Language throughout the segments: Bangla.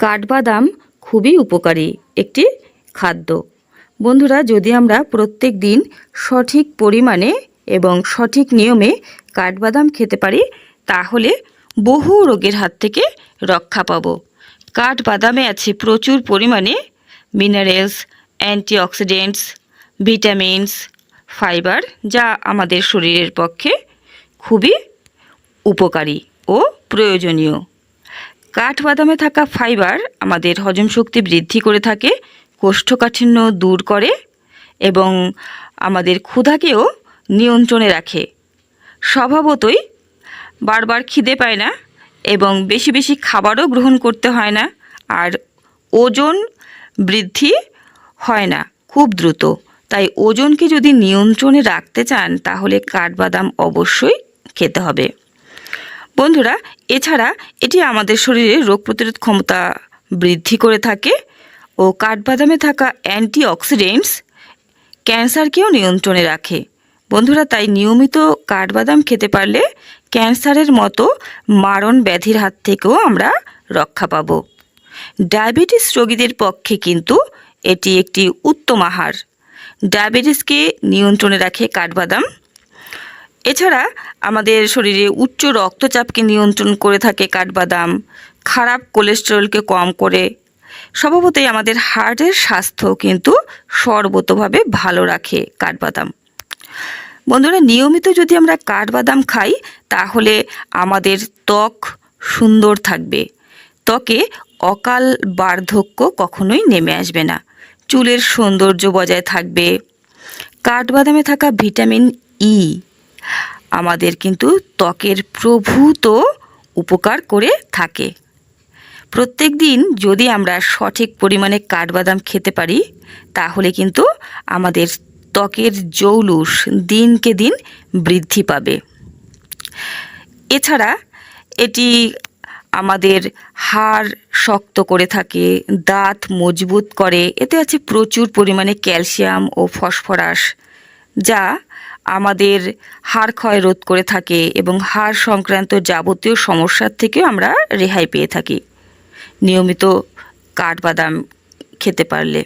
কাঠবাদাম খুবই উপকারী একটি খাদ্য। বন্ধুরা, যদি আমরা প্রত্যেক দিন সঠিক পরিমাণে এবং সঠিক নিয়মে কাঠবাদাম খেতে পারি তাহলে বহু রোগের হাত থেকে রক্ষা পাব। কাঠবাদামে আছে প্রচুর পরিমাণে মিনারেলস, অ্যান্টিঅক্সিডেন্টস, ভিটামিনস, ফাইবার, যা আমাদের শরীরের পক্ষে খুবই উপকারী ও প্রয়োজনীয়। কাঠবাদামে থাকা ফাইবার আমাদের হজম শক্তি বৃদ্ধি করে থাকে, কোষ্ঠকাঠিন্য দূর করে এবং আমাদের ক্ষুধাকেও নিয়ন্ত্রণে রাখে। স্বভাবতই বারবার খিদে পায় না এবং বেশি বেশি খাবারও গ্রহণ করতে হয় না, আর ওজন বৃদ্ধি হয় না খুব দ্রুত। তাই ওজনকে যদি নিয়ন্ত্রণে রাখতে চান তাহলে কাঠবাদাম অবশ্যই খেতে হবে। বন্ধুরা, এছাড়া এটি আমাদের শরীরে রোগ প্রতিরোধ ক্ষমতা বৃদ্ধি করে থাকে ও কাঠবাদামে থাকা অ্যান্টিঅক্সিডেন্টস ক্যান্সারকেও নিয়ন্ত্রণে রাখে। বন্ধুরা, তাই নিয়মিত কাঠবাদাম খেতে পারলে ক্যান্সারের মতো মারণ ব্যাধির হাত থেকেও আমরা রক্ষা পাব। ডায়াবেটিস রোগীদের পক্ষে কিন্তু এটি একটি উত্তম আহার। ডায়াবেটিসকে নিয়ন্ত্রণে রাখে কাঠবাদাম। এছাড়া আমাদের শরীরে উচ্চ রক্তচাপকে নিয়ন্ত্রণ করে থাকে কাঠবাদাম, খারাপ কোলেস্টেরলকে কম করে, স্বভাবতই আমাদের হার্টের স্বাস্থ্য কিন্তু সর্বতোভাবে ভালো রাখে কাঠবাদাম। বন্ধুরা, নিয়মিত যদি আমরা কাঠবাদাম খাই তাহলে আমাদের ত্বক সুন্দর থাকবে, ত্বকে অকাল বার্ধক্য কখনোই নেমে আসবে না, চুলের সৌন্দর্য বজায় থাকবে। কাঠবাদামে থাকা ভিটামিন ই আমাদের কিন্তু ত্বকের প্রভূত উপকার করে থাকে। প্রত্যেক দিন যদি আমরা সঠিক পরিমাণে কাঠবাদাম খেতে পারি তাহলে কিন্তু আমাদের ত্বকের জৌলুস দিনকে দিন বৃদ্ধি পাবে। এছাড়া এটি আমাদের হাড় শক্ত করে থাকে, দাঁত মজবুত করে। এতে আছে প্রচুর পরিমাণে ক্যালসিয়াম ও ফসফরাস, যা আমাদের হাড় ক্ষয় রোধ করে থাকে এবং হাড় সংক্রান্ত যাবতীয় সমস্যার থেকেও আমরা রেহাই পেয়ে থাকি নিয়মিত কাঠবাদাম খেতে পারলে।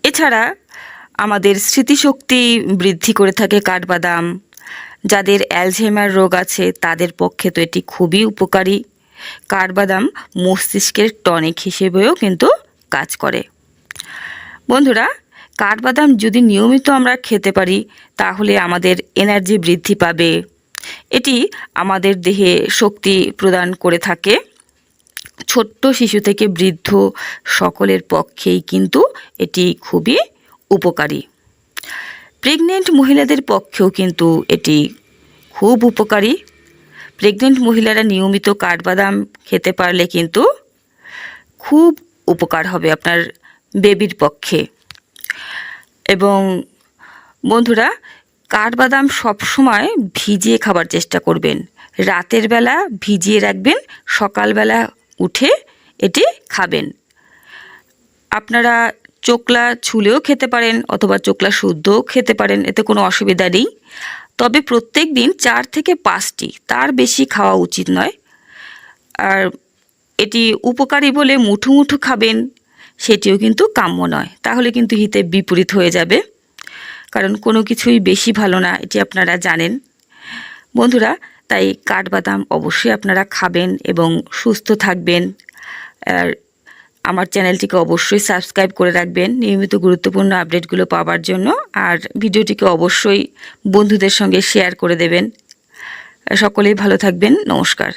এছাড়া আমাদের স্মৃতিশক্তি বৃদ্ধি করে থাকে কাঠবাদাম। যাদের অ্যালঝেইমার রোগ আছে তাদের পক্ষে তো এটি খুবই উপকারী। কাঠবাদাম মস্তিষ্কের টনিক হিসেবেও কিন্তু কাজ করে। বন্ধুরা, কাঠবাদাম যদি নিয়মিত আমরা খেতে পারি তাহলে আমাদের এনার্জি বৃদ্ধি পাবে। এটি আমাদের দেহে শক্তি প্রদান করে থাকে। ছোট্ট শিশু থেকে বৃদ্ধ সকলের পক্ষেই কিন্তু এটি খুবই উপকারী। প্রেগনেন্ট মহিলাদের পক্ষেও কিন্তু এটি খুব উপকারী। প্রেগনেন্ট মহিলারা নিয়মিত কাঠবাদাম খেতে পারলে কিন্তু খুব উপকার হবে আপনার বেবির পক্ষে। এবং বন্ধুরা, কাঠবাদাম সবসময় ভিজিয়ে খাবার চেষ্টা করবেন। রাতের বেলা ভিজিয়ে রাখবেন, সকালবেলা উঠে এটি খাবেন। আপনারা চোকলা ছুলেও খেতে পারেন অথবা চোকলা শুদ্ধও খেতে পারেন, এতে কোনো অসুবিধা নেই। তবে প্রত্যেক দিন 4 থেকে 5টি, তার বেশি খাওয়া উচিত নয়। আর এটি উপকারী বলে মুঠো মুঠো খাবেন সেটিও কিন্তু কাম্য নয়, তাহলে কিন্তু হিতে বিপরীত হয়ে যাবে। কারণ কোনো কিছুই বেশি ভালো না, এটি আপনারা জানেন। বন্ধুরা, তাই কাঠবাদাম অবশ্যই আপনারা খাবেন এবং সুস্থ থাকবেন। আর আমার চ্যানেলটিকে অবশ্যই সাবস্ক্রাইব করে রাখবেন নিয়মিত গুরুত্বপূর্ণ আপডেটগুলো পাওয়ার জন্য। আর ভিডিওটিকে অবশ্যই বন্ধুদের সঙ্গে শেয়ার করে দেবেন। সকলেই ভালো থাকবেন। নমস্কার।